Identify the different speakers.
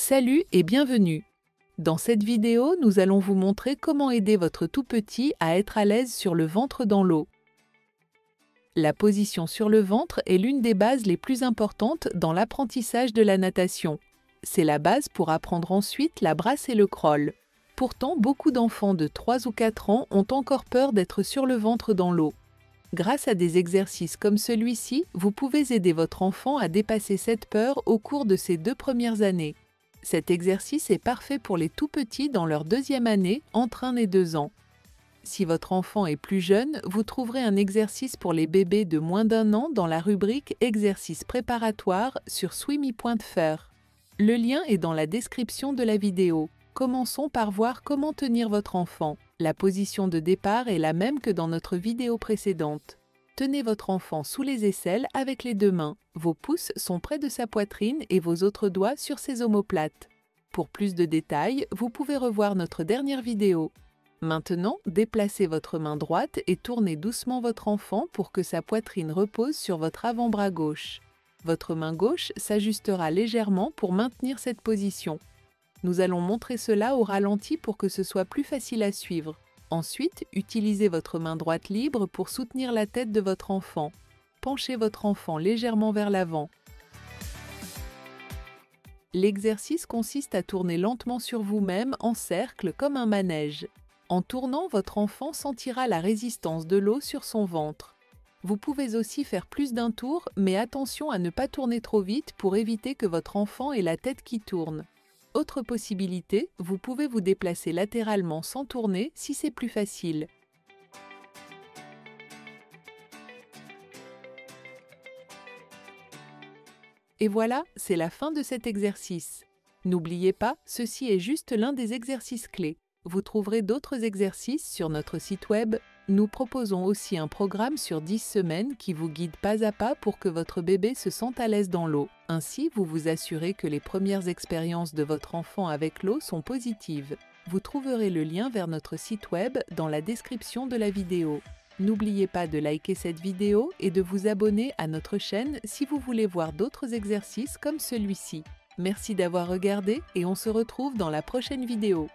Speaker 1: Salut et bienvenue! Dans cette vidéo, nous allons vous montrer comment aider votre tout-petit à être à l'aise sur le ventre dans l'eau. La position sur le ventre est l'une des bases les plus importantes dans l'apprentissage de la natation. C'est la base pour apprendre ensuite la brasse et le crawl. Pourtant, beaucoup d'enfants de 3 ou 4 ans ont encore peur d'être sur le ventre dans l'eau. Grâce à des exercices comme celui-ci, vous pouvez aider votre enfant à dépasser cette peur au cours de ses 2 premières années. Cet exercice est parfait pour les tout-petits dans leur 2e année, entre 1 et 2 ans. Si votre enfant est plus jeune, vous trouverez un exercice pour les bébés de moins d'1 an dans la rubrique « Exercices préparatoires » sur swimmy.fr. Le lien est dans la description de la vidéo. Commençons par voir comment tenir votre enfant. La position de départ est la même que dans notre vidéo précédente. Tenez votre enfant sous les aisselles avec les 2 mains. Vos pouces sont près de sa poitrine et vos autres doigts sur ses omoplates. Pour plus de détails, vous pouvez revoir notre dernière vidéo. Maintenant, déplacez votre main droite et tournez doucement votre enfant pour que sa poitrine repose sur votre avant-bras gauche. Votre main gauche s'ajustera légèrement pour maintenir cette position. Nous allons montrer cela au ralenti pour que ce soit plus facile à suivre. Ensuite, utilisez votre main droite libre pour soutenir la tête de votre enfant. Penchez votre enfant légèrement vers l'avant. L'exercice consiste à tourner lentement sur vous-même en cercle comme un manège. En tournant, votre enfant sentira la résistance de l'eau sur son ventre. Vous pouvez aussi faire plus d'un tour, mais attention à ne pas tourner trop vite pour éviter que votre enfant ait la tête qui tourne. Autre possibilité, vous pouvez vous déplacer latéralement sans tourner si c'est plus facile. Et voilà, c'est la fin de cet exercice. N'oubliez pas, ceci est juste l'un des exercices clés. Vous trouverez d'autres exercices sur notre site web. Nous proposons aussi un programme sur 10 semaines qui vous guide pas à pas pour que votre bébé se sente à l'aise dans l'eau. Ainsi, vous vous assurez que les premières expériences de votre enfant avec l'eau sont positives. Vous trouverez le lien vers notre site web dans la description de la vidéo. N'oubliez pas de liker cette vidéo et de vous abonner à notre chaîne si vous voulez voir d'autres exercices comme celui-ci. Merci d'avoir regardé et on se retrouve dans la prochaine vidéo.